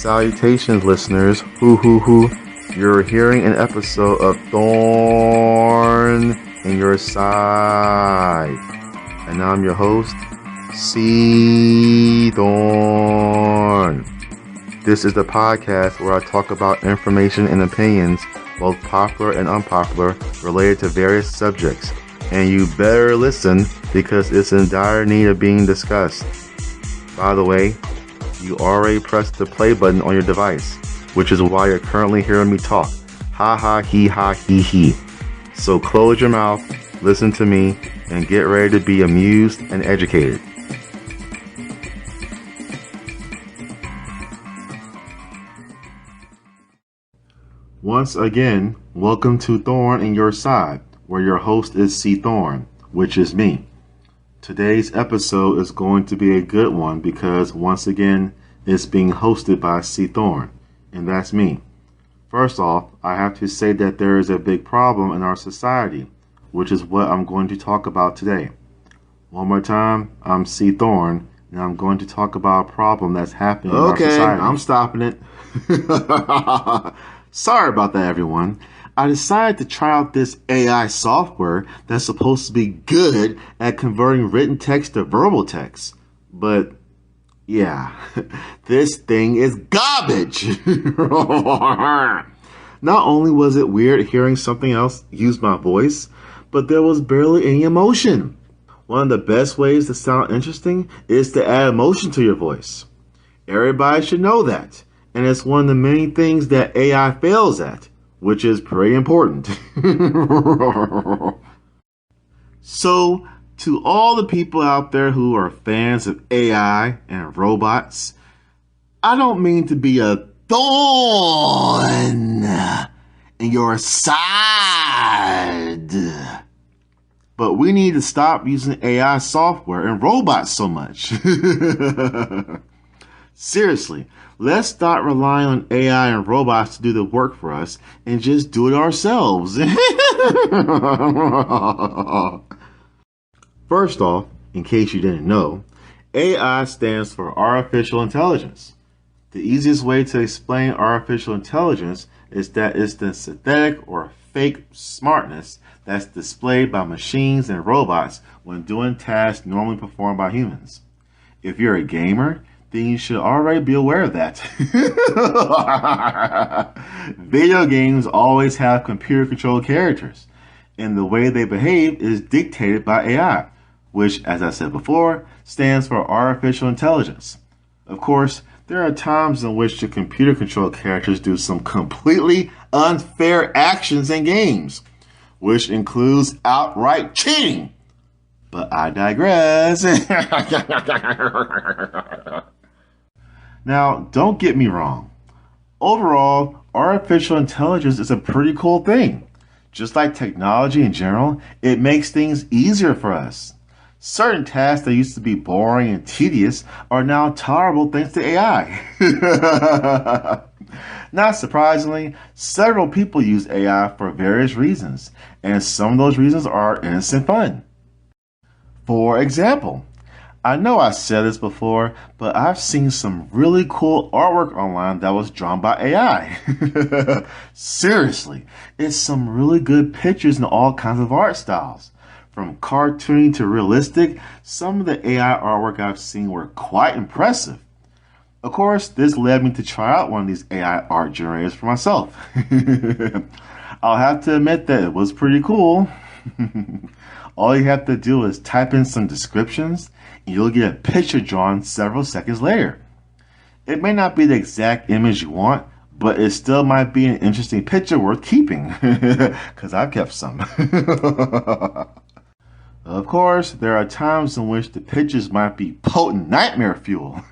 Salutations, listeners. Hoo. You're hearing an episode of Thorn in Your Side. And I'm your host, C. Thorn. This is the podcast where I talk about information and opinions, both popular and unpopular, related to various subjects. And you better listen because it's in dire need of being discussed. By the way, you already pressed the play button on your device, which is why you're currently hearing me talk. Ha, he. So close your mouth, listen to me, and get ready to be amused and educated. Once again, welcome to Thorn in Your Side, where your host is C. Thorn, which is me. Today's episode is going to be a good one because, once again, it's being hosted by C. Thorn, and that's me. First off, I have to say that there is a big problem in our society, which is what I'm going to talk about today. One more time, I'm C. Thorn, and I'm going to talk about a problem that's happening in our society. Okay, I'm stopping it. Sorry about that, everyone. I decided to try out this AI software that's supposed to be good at converting written text to verbal text. But, yeah, this thing is garbage. Not only was it weird hearing something else use my voice, but there was barely any emotion. One of the best ways to sound interesting is to add emotion to your voice. Everybody should know that, and it's one of the many things that AI fails at, which is pretty important. So, to all the people out there who are fans of AI and robots, I don't mean to be a thorn in your side, but we need to stop using AI software and robots so much. Seriously, let's start relying on AI and robots to do the work for us and just do it ourselves. First off, in case you didn't know, AI stands for artificial intelligence. The easiest way to explain artificial intelligence is that it's the synthetic or fake smartness that's displayed by machines and robots when doing tasks normally performed by humans. If you're a gamer, then you should already be aware of that. Video games always have computer-controlled characters, and the way they behave is dictated by AI, which, as I said before, stands for artificial intelligence. Of course, there are times in which the computer-controlled characters do some completely unfair actions in games, which includes outright cheating. But I digress. Now, don't get me wrong. Overall, artificial intelligence is a pretty cool thing. Just like technology in general, it makes things easier for us. Certain tasks that used to be boring and tedious are now tolerable thanks to AI. Not surprisingly, several people use AI for various reasons, and some of those reasons are innocent fun. For example, I know I said this before, but I've seen some really cool artwork online that was drawn by AI. Seriously, it's some really good pictures in all kinds of art styles. From cartoony to realistic, some of the AI artwork I've seen were quite impressive. Of course, this led me to try out one of these AI art generators for myself. I'll have to admit that it was pretty cool. All you have to do is type in some descriptions, and you'll get a picture drawn several seconds later. It may not be the exact image you want, but it still might be an interesting picture worth keeping, because I've kept some. Of course, there are times in which the pictures might be potent nightmare fuel.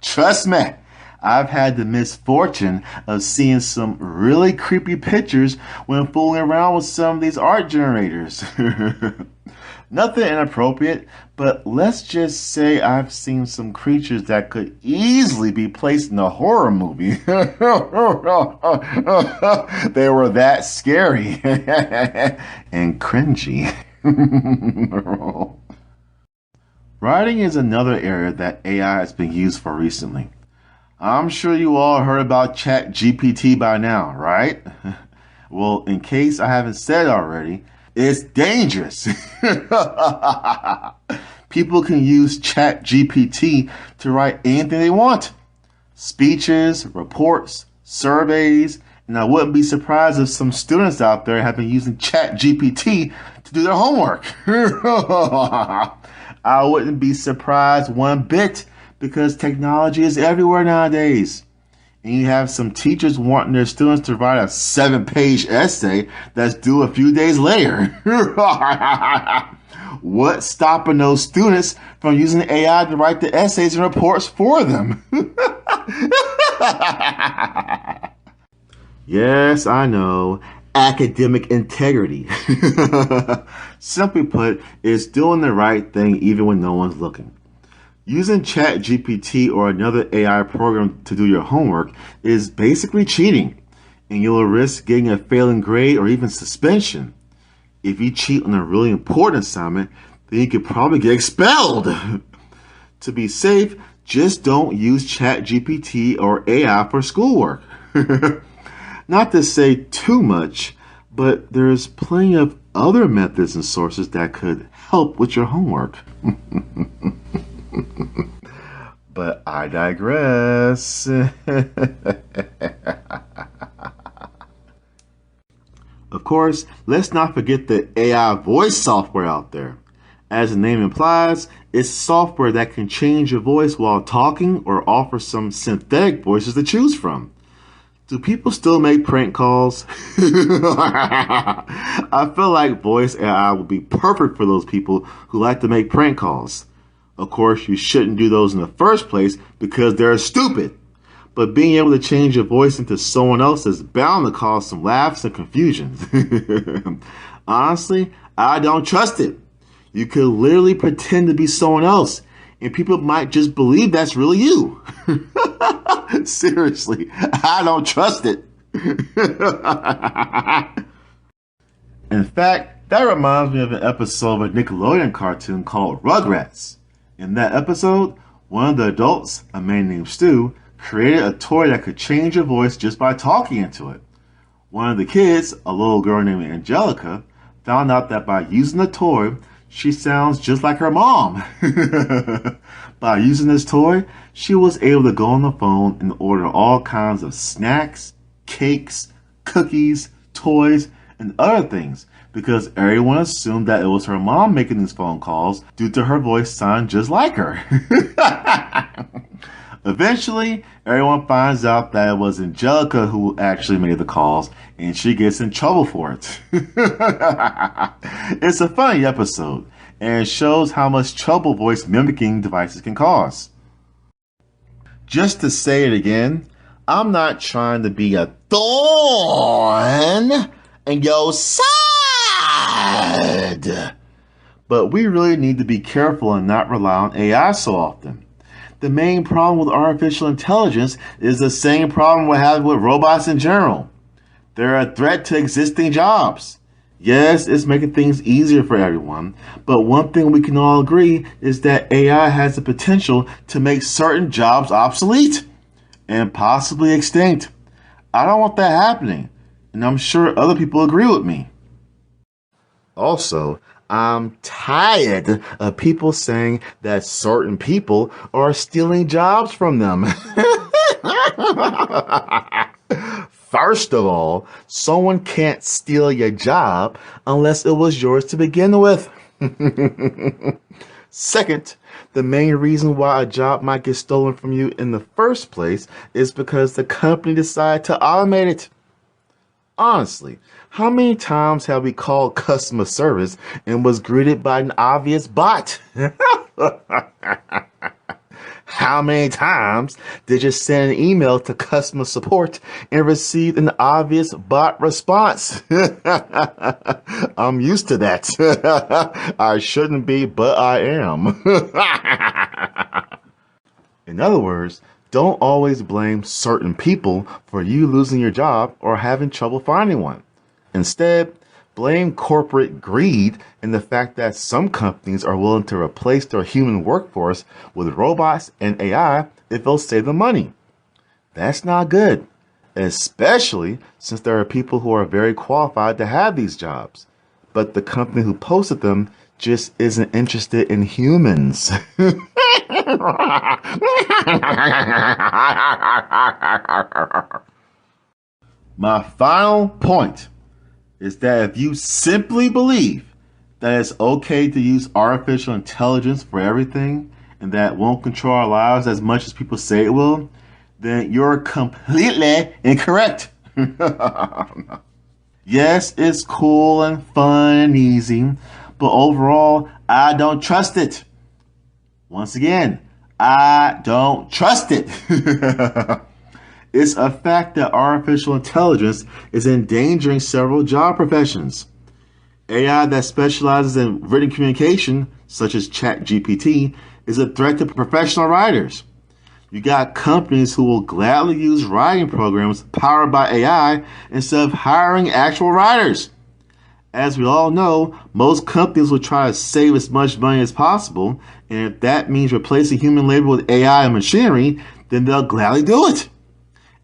Trust me, I've had the misfortune of seeing some really creepy pictures when fooling around with some of these art generators. Nothing inappropriate, but let's just say I've seen some creatures that could easily be placed in a horror movie. They were that scary and cringy. Writing is another area that AI has been used for recently. I'm sure you all heard about ChatGPT by now, right? Well, in case I haven't said already, it's dangerous. People can use ChatGPT to write anything they want. Speeches, reports, surveys, and I wouldn't be surprised if some students out there have been using ChatGPT to do their homework. I wouldn't be surprised one bit because technology is everywhere nowadays. And you have some teachers wanting their students to write a 7-page essay that's due a few days later. What's stopping those students from using AI to write the essays and reports for them? Yes, I know. Academic integrity. Simply put, it's doing the right thing even when no one's looking. Using ChatGPT or another AI program to do your homework is basically cheating, and you'll risk getting a failing grade or even suspension. If you cheat on a really important assignment, then you could probably get expelled. To be safe, just don't use ChatGPT or AI for schoolwork. Not to say too much, but there's plenty of other methods and sources that could help with your homework. But I digress. Of course, let's not forget the AI voice software out there. As the name implies, it's software that can change your voice while talking or offer some synthetic voices to choose from. Do people still make prank calls? I feel like voice AI would be perfect for those people who like to make prank calls. Of course, you shouldn't do those in the first place because they're stupid. But being able to change your voice into someone else is bound to cause some laughs and confusion. Honestly, I don't trust it. You could literally pretend to be someone else, and people might just believe that's really you. Seriously, I don't trust it. In fact, that reminds me of an episode of a Nickelodeon cartoon called Rugrats. In that episode, one of the adults, a man named Stu, created a toy that could change your voice just by talking into it. One of the kids, a little girl named Angelica, found out that by using the toy, she sounds just like her mom. By using this toy, she was able to go on the phone and order all kinds of snacks, cakes, cookies, toys, and other things because everyone assumed that it was her mom making these phone calls due to her voice sounding just like her. Eventually, everyone finds out that it was Angelica who actually made the calls, and she gets in trouble for it. It's a funny episode, and it shows how much trouble voice mimicking devices can cause. Just to say it again, I'm not trying to be a thorn in your side. But we really need to be careful and not rely on AI so often. The main problem with artificial intelligence is the same problem we have with robots in general. They're a threat to existing jobs. Yes, it's making things easier for everyone, but one thing we can all agree is that AI has the potential to make certain jobs obsolete and possibly extinct. I don't want that happening, and I'm sure other people agree with me. Also, I'm tired of people saying that certain people are stealing jobs from them. First of all, someone can't steal your job unless it was yours to begin with. Second, the main reason why a job might get stolen from you in the first place is because the company decided to automate it. Honestly, how many times have we called customer service and was greeted by an obvious bot? How many times did you send an email to customer support and receive an obvious bot response? I'm used to that. I shouldn't be, but I am. In other words, don't always blame certain people for you losing your job or having trouble finding one. Instead, blame corporate greed and the fact that some companies are willing to replace their human workforce with robots and AI if they'll save them money. That's not good, especially since there are people who are very qualified to have these jobs. But the company who posted them just isn't interested in humans. My final point is that if you simply believe that it's okay to use artificial intelligence for everything and that it won't control our lives as much as people say it will, then you're completely incorrect. Yes, it's cool and fun and easy, but overall, I don't trust it. Once again, I don't trust it. It's a fact that artificial intelligence is endangering several job professions. AI that specializes in written communication, such as ChatGPT, is a threat to professional writers. You got companies who will gladly use writing programs powered by AI instead of hiring actual writers. As we all know, most companies will try to save as much money as possible, and if that means replacing human labor with AI and machinery, then they'll gladly do it.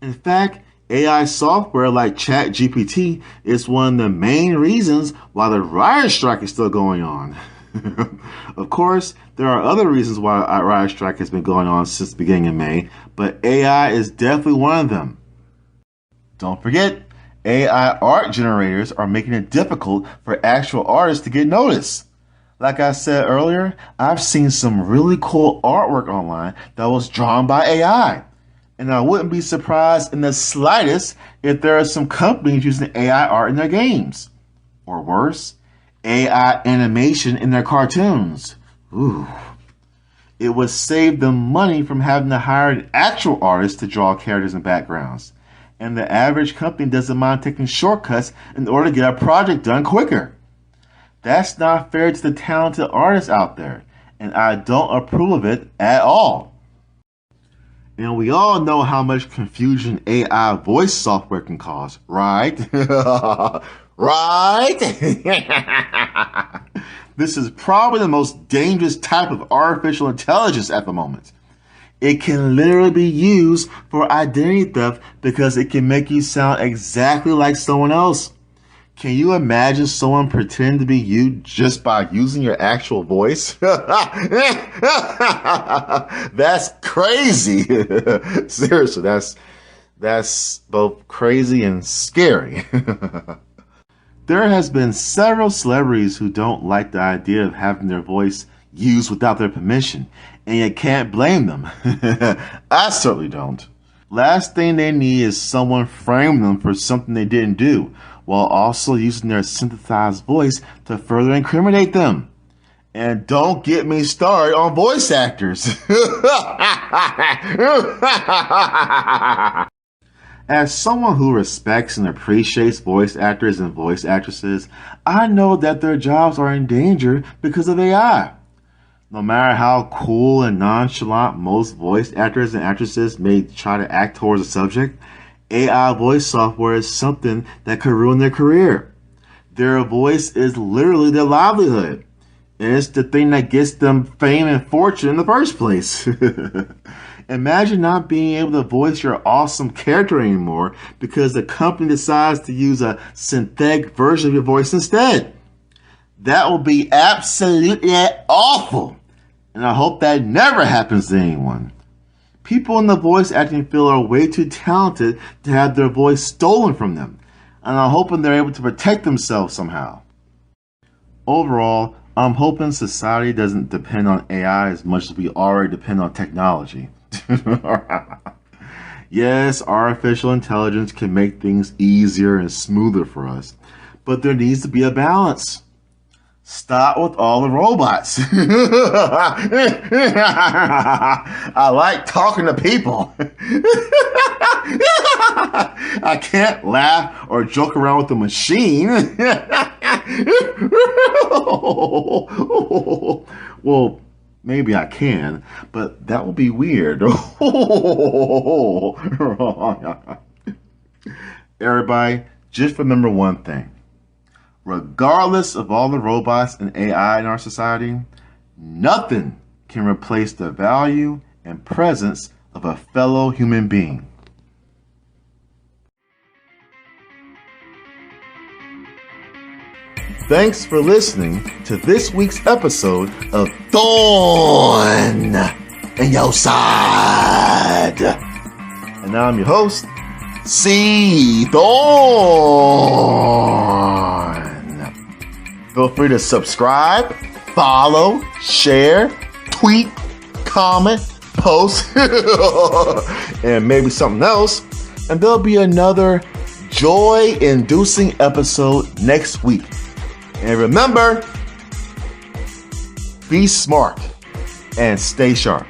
In fact, AI software like ChatGPT is one of the main reasons why the writer's strike is still going on. Of course, there are other reasons why a writer's strike has been going on since the beginning of May, but AI is definitely one of them. Don't forget, AI art generators are making it difficult for actual artists to get noticed. Like I said earlier, I've seen some really cool artwork online that was drawn by AI. And I wouldn't be surprised in the slightest if there are some companies using AI art in their games. Or worse, AI animation in their cartoons. Ooh. It would save them money from having to hire an actual artist to draw characters and backgrounds. And the average company doesn't mind taking shortcuts in order to get a project done quicker. That's not fair to the talented artists out there, and I don't approve of it at all. And we all know how much confusion AI voice software can cause, right? Right? This is probably the most dangerous type of artificial intelligence at the moment. It can literally be used for identity theft because it can make you sound exactly like someone else. Can you imagine someone pretending to be you just by using your actual voice? That's crazy. Seriously, that's both crazy and scary. There has been several celebrities who don't like the idea of having their voice used without their permission, and you can't blame them. I certainly don't. Last thing they need is someone framing them for something they didn't do, while also using their synthesized voice to further incriminate them. And don't get me started on voice actors. As someone who respects and appreciates voice actors and voice actresses, I know that their jobs are in danger because of AI. No matter how cool and nonchalant most voice actors and actresses may try to act towards a subject, AI voice software is something that could ruin their career. Their voice is literally their livelihood, and it's the thing that gets them fame and fortune in the first place. Imagine not being able to voice your awesome character anymore because the company decides to use a synthetic version of your voice instead. That will be absolutely awful, and I hope that never happens to anyone. People in the voice acting field are way too talented to have their voice stolen from them, and I'm hoping they're able to protect themselves somehow. Overall, I'm hoping society doesn't depend on AI as much as we already depend on technology. Yes, artificial intelligence can make things easier and smoother for us, but there needs to be a balance. Stop with all the robots. I like talking to people. I can't laugh or joke around with the machine. Well, maybe I can, but that will be weird. Everybody, just remember one thing. Regardless of all the robots and AI in our society, nothing can replace the value and presence of a fellow human being. Thanks for listening to this week's episode of Thorn in Your Side. And now I'm your host, C. Thorn. Feel free to subscribe, follow, share, tweet, comment, post, and maybe something else. And there'll be another joy-inducing episode next week. And remember, be smart and stay sharp.